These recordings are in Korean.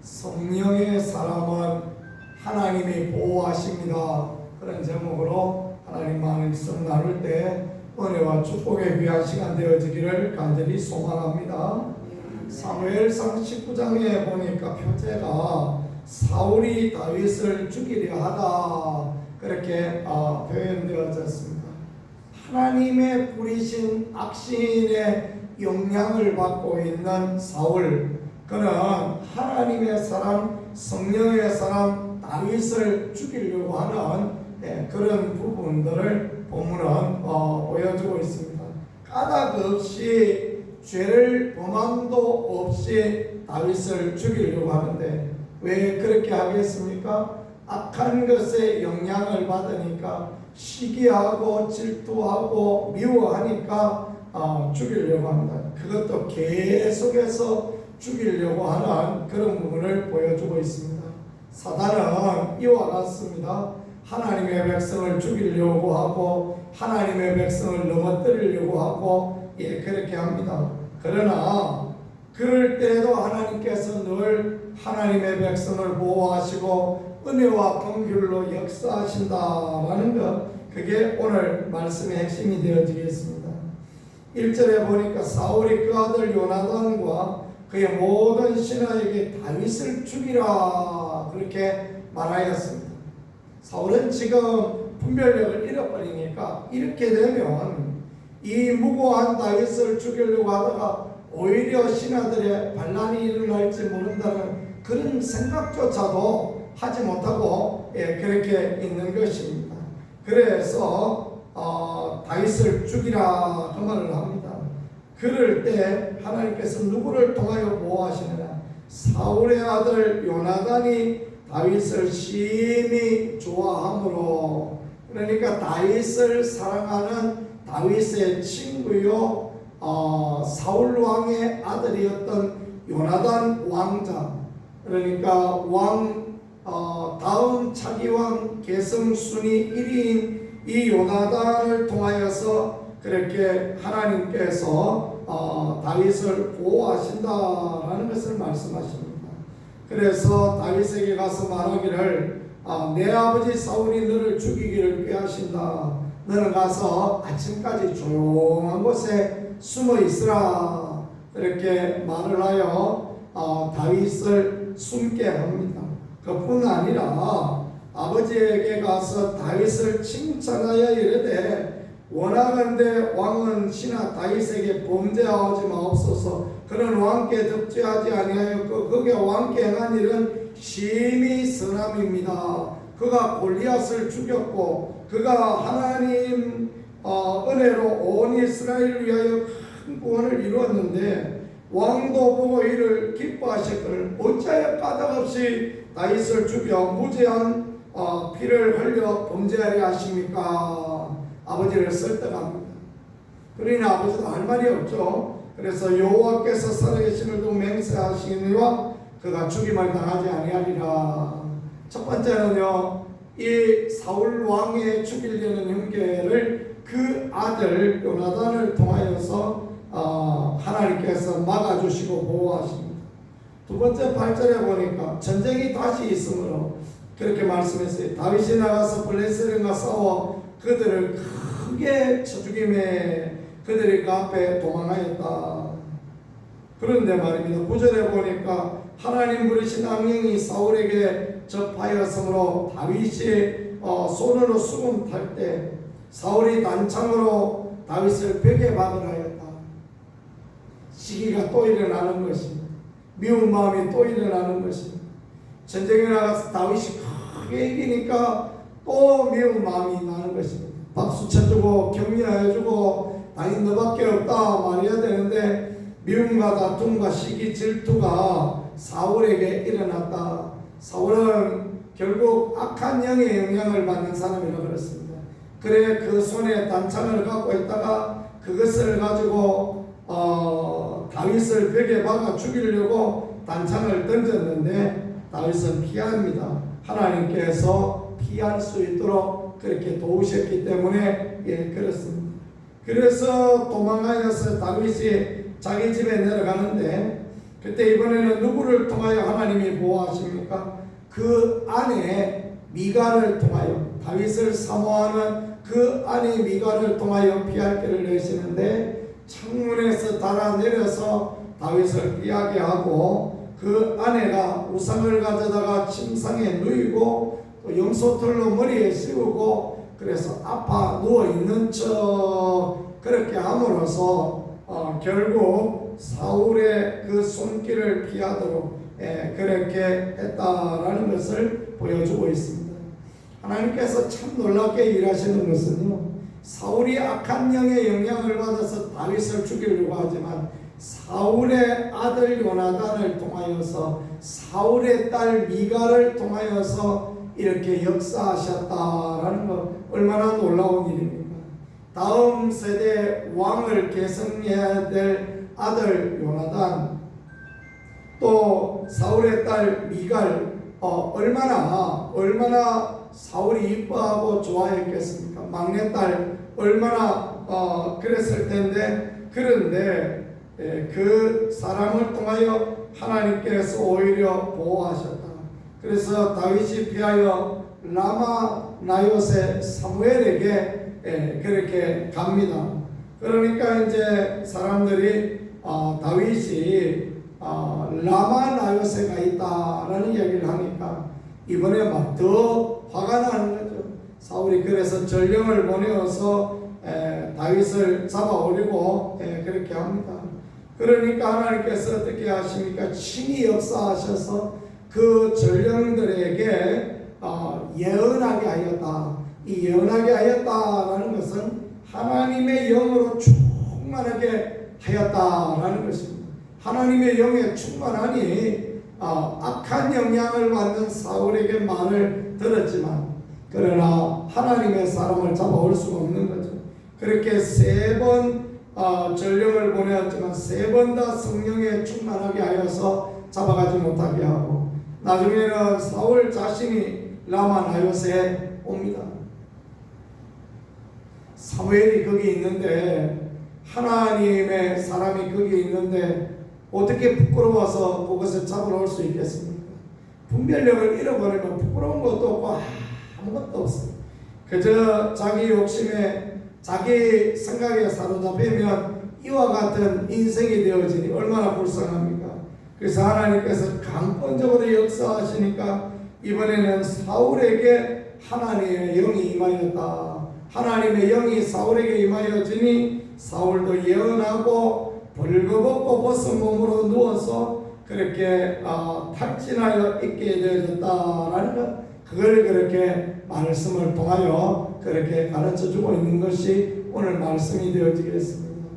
성령의 사람은 하나님이 보호하십니다. 그런 제목으로 하나님 말씀 나눌 때 은혜와 축복에 귀한 시간 되어지기를 간절히 소망합니다. 사무엘상 19장에 보니까 표제가 사울이 다윗을 죽이려 하다 그렇게 표현되어졌습니다. 하나님의 부리신 악신의 영향을 받고 있는 사울, 그는 하나님의 사람, 성령의 사람 다윗을 죽이려고 하는 그런 부분들을 본문은 보여주고 있습니다. 까닭 없이 죄를 범함도 없이 다윗을 죽이려고 하는데 왜 그렇게 하겠습니까? 악한 것에 영향을 받으니까 시기하고 질투하고 미워하니까 죽이려고 합니다. 그것도 계속해서 죽이려고 하는 그런 부분을 보여주고 있습니다. 사단은 이와 같습니다. 하나님의 백성을 죽이려고 하고 하나님의 백성을 넘어뜨리려고 하고 그렇게 합니다. 그러나 그럴 때에도 하나님께서 늘 하나님의 백성을 보호하시고 은혜와 긍휼로 역사하신다라는 것, 그게 오늘 말씀의 핵심이 되어지겠습니다. 1절에 보니까 사울이 그 아들 요나단과 그의 모든 신하에게 다윗을 죽이라 그렇게 말하였습니다. 사울은 지금 분별력을 잃어버리니까 이렇게 되면 이 무고한 다윗을 죽이려고 하다가 오히려 신하들의 반란이 일어날지 모른다는 그런 생각조차도 하지 못하고 그렇게 있는 것입니다. 그래서 다윗을 죽이라 그 말을 합니다. 그럴 때 하나님께서 누구를 통하여 보호하시느냐? 사울의 아들 요나단이 다윗을 심히 좋아하므로, 그러니까 다윗을 사랑하는 다윗의 친구요 사울 왕의 아들이었던 요나단 왕자, 그러니까 왕 다음 차기왕 계승순위 1위인 이 요나단을 통하여서 그렇게 하나님께서 다윗을 보호하신다라는 것을 말씀하십니다. 그래서 다윗에게 가서 말하기를 내 아버지 사울이 너를 죽이기를 꾀하신다. 너는 가서 아침까지 조용한 곳에 숨어 있으라. 그렇게 말을 하여 다윗을 숨게 합니다. 그뿐 아니라 아버지에게 가서 다윗을 칭찬하여 이르되 원하건대 왕은 신하 다윗에게 범죄하지 마옵소서. 그는 왕께 득죄하지 아니하였고 그가 왕께 행한 일은 심히 선함입니다. 그가 골리앗을 죽였고 그가 하나님 은혜로 온 이스라엘을 위하여 큰 구원을 이루었는데 왕도 보고 이를 기뻐하셨거늘 어찌하여 까닭없이 다윗을 죽여 무죄한 피를 흘려 범죄하려 하십니까? 아버지를 설득합니다. 그러니 아버지도 할 말이 없죠. 그래서 여호와께서 살아계심을 두고 맹세하시니와 그가 죽임을 당하지 아니하리라. 첫 번째는요, 이 사울 왕의 죽이려는 형계를 그 아들 요나단을 통하여서 하나님께서 막아주시고 보호하십니다. 두 번째 8절에 보니까 전쟁이 다시 있으므로 그렇게 말씀했어요. 다윗이 나가서 블레셋과 싸워 그들을 크게 쳐 죽임에 그들이 그 앞에 도망하였다. 그런데 말입니다. 9절에 보니까 하나님 부르신 악령이 사울에게 접하였으므로 다윗이 손으로 수금 탈 때 사울이 단창으로 다윗을 벽에 박으하였다. 시기가 또 일어나는 것입니다. 미운 마음이 또 일어나는 것입니다. 전쟁에 나가서 다윗이 크게 이기니까 또 미운 마음이 나는 것입니다. 박수 쳐주고 격려해주고 다윗 너밖에 없다 말해야 되는데 미움과 다툼과 시기 질투가 사울에게 일어났다. 사울은 결국 악한 영의 영향을 받는 사람이라고 그랬습니다. 그래 그 손에 단창을 갖고 있다가 그것을 가지고 다윗을 벽에 박아 죽이려고 단창을 던졌는데 다윗은 피합니다. 하나님께서 피할 수 있도록 그렇게 도우셨기 때문에 그렇습니다. 그래서 도망하여서 다윗이 자기 집에 내려가는데 그때 이번에는 누구를 통하여 하나님이 보호하십니까? 그 아내 미갈을 통하여, 다윗을 사모하는 그 아내 미갈을 통하여 피할 길을 내시는데 창문에서 달아내려서 다윗을 피하게 하고, 그 아내가 우상을 가져다가 침상에 누이고 또 염소털로 머리에 씌우고 그래서 아파 누워있는 척 그렇게 함으로써 결국 사울의 그 손길을 피하도록 그렇게 했다라는 것을 보여주고 있습니다. 하나님께서 참 놀랍게 일하시는 것은요, 사울이 악한 영의 영향을 받아서 다윗을 죽이려고 하지만 사울의 아들 요나단을 통하여서, 사울의 딸 미갈을 통하여서 이렇게 역사하셨다라는 것, 얼마나 놀라운 일입니까? 다음 세대 왕을 계승해야 될 아들 요나단, 또 사울의 딸 미갈, 얼마나 사울이 이뻐하고 좋아했겠습니까? 막내딸 얼마나 그랬을 텐데, 그런데 그 사람을 통하여 하나님께서 오히려 보호하셨다. 그래서 다윗이 피하여 라마 나요세 사무엘에게 그렇게 갑니다. 그러니까 이제 사람들이 다윗이 라마 나요세가 있다라는 이야기를 하니까 이번에 막 더 화가 나는 거죠. 사울이 그래서 전령을 보내어서 다윗을 잡아오려고 그렇게 합니다. 그러니까 하나님께서 어떻게 하십니까? 친히 역사하셔서 그 전령들에게 예언하게 하였다. 이 예언하게 하였다라는 것은 하나님의 영으로 충만하게 하였다라는 것입니다. 하나님의 영에 충만하니 악한 영향을 받는 사울에게 말을 들었지만, 그러나 하나님의 사람을 잡아올 수가 없는 거죠. 그렇게 3번 전령을 보내었지만 3번 다 성령에 충만하게 하여서 잡아가지 못하게 하고, 나중에는 사울 자신이 라마 나요세에 옵니다. 사무엘이 거기 있는데, 하나님의 사람이 거기 있는데 어떻게 부끄러워서 그것을 잡으러 올 수 있겠습니까? 분별력을 잃어버리면 부끄러운 것도 없고 아무것도 없어요. 그저 자기 욕심에, 자기 생각에 사로잡히면 이와 같은 인생이 되어지니 얼마나 불쌍합니까? 그래서 하나님께서 강권적으로 역사하시니까 이번에는 사울에게 하나님의 영이 임하였다. 하나님의 영이 사울에게 임하여지니 사울도 예언하고 벌거벗고 벗은 몸으로 누워서 그렇게 탈진하여 있게 되어졌다라는 것, 그걸 그렇게 말씀을 통하여 그렇게 가르쳐주고 있는 것이 오늘 말씀이 되어지겠습니다.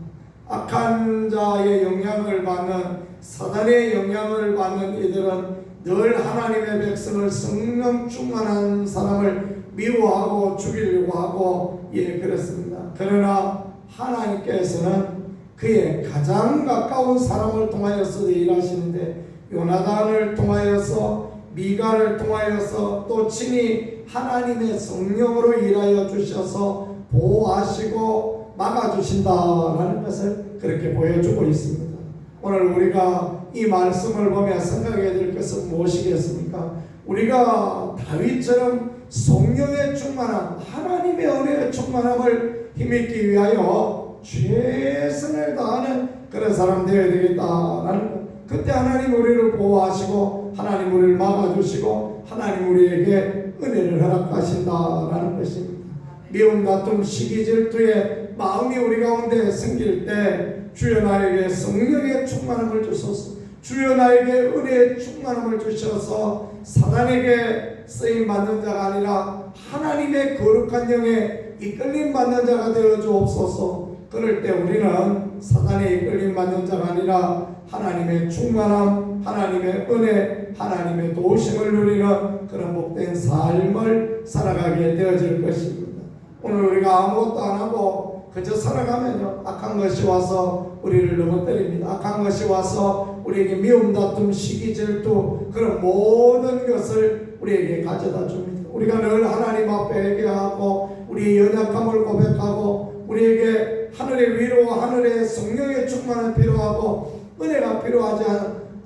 악한 자의 영향을 받는, 사단의 영향을 받는 이들은 늘 하나님의 백성을 성령 충만한 사람을 미워하고 죽이려고 하고 그렇습니다. 그러나 하나님께서는 그의 가장 가까운 사람을 통하여서 일하시는데, 요나단을 통하여서, 미갈을 통하여서 또 친히 하나님의 성령으로 일하여 주셔서 보호하시고 막아주신다라는 것을 그렇게 보여주고 있습니다. 오늘 우리가 이 말씀을 보며 생각해야 될 것은 무엇이겠습니까? 우리가 다윗처럼 성령의 충만함, 하나님의 은혜의 충만함을 힘입기 위하여 최선을 다하는 그런 사람 되어야 되겠다라는 것. 그때 하나님 우리를 보호하시고 하나님 우리를 막아주시고 하나님 우리에게 은혜를 허락하신다라는 것입니다. 미움, 다툼, 시기, 질투의 마음이 우리 가운데 생길 때 주여 나에게 성령의 충만함을 주소서, 주여 나에게 은혜의 충만함을 주셔서 사단에게 쓰임받는 자가 아니라 하나님의 거룩한 영에 이끌림 받는 자가 되어 주옵소서. 그럴 때 우리는 사단에 이끌림 받는 자가 아니라 하나님의 충만함, 하나님의 은혜, 하나님의 도우심을 누리는 그런 복된 삶을 살아가게 되어질 것입니다. 오늘 우리가 아무것도 안 하고 그저 살아가면요, 악한 것이 와서 우리를 넘어뜨립니다. 악한 것이 와서 우리에게 미움, 다툼, 시기, 질투, 그런 모든 것을 우리에게 가져다 줍니다. 우리가 늘 하나님 앞에 회개하고 우리의 연약함을 고백하고 우리에게 하늘의 위로와 하늘의 성령의 충만이 필요하고 은혜가 필요하지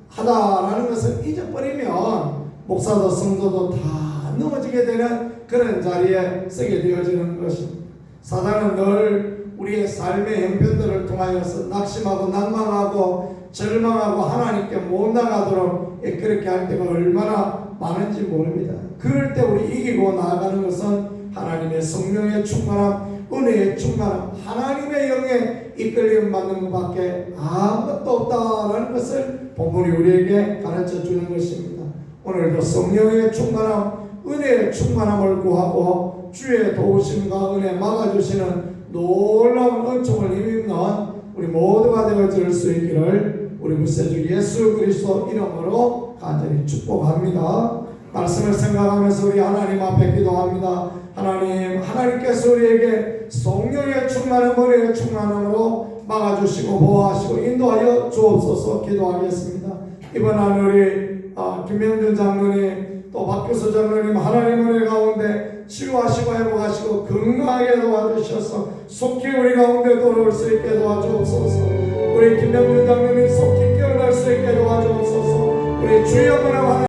하다라는 것을 잊어버리면 목사도 성도도 다 넘어지게 되는 그런 자리에 서게 되어지는 것입니다. 사단은 늘 우리의 삶의 형편들을 통하여서 낙심하고 낭망하고 절망하고 하나님께 못 나가도록 그렇게 할 때가 얼마나 많은지 모릅니다. 그럴 때 우리 이기고 나아가는 것은 하나님의 성령의 충만함, 은혜의 충만함, 하나님의 영에 이끌림 받는 것밖에 아무것도 없다라는 것을 본문이 우리에게 가르쳐 주는 것입니다. 오늘도 성령의 충만함, 은혜의 충만함을 구하고 주의 도우심과 은혜 막아주시는 놀라운 은총을 힘입는 우리 모두가 되어질 수 있기를 우리 구세주 예수 그리스도 이름으로 간절히 축복합니다. 말씀을 생각하면서 우리 하나님 앞에 기도합니다. 하나님께서 우리에게 성령의 충만한 은혜의 충만함으로 막아주시고 보호하시고 인도하여 주옵소서. 기도하겠습니다. 이번 한 우리 김명준 장로님 또 박교수 장로님 하나님 은혜 가운데 치유하시고 회복하시고 건강하게 도와주셔서 속히 우리 가운데 돌아올 수 있게 도와주옵소서. 우리 김명준 장로님 속히 깨어날 수 있게 도와주옵소서. 우리 주여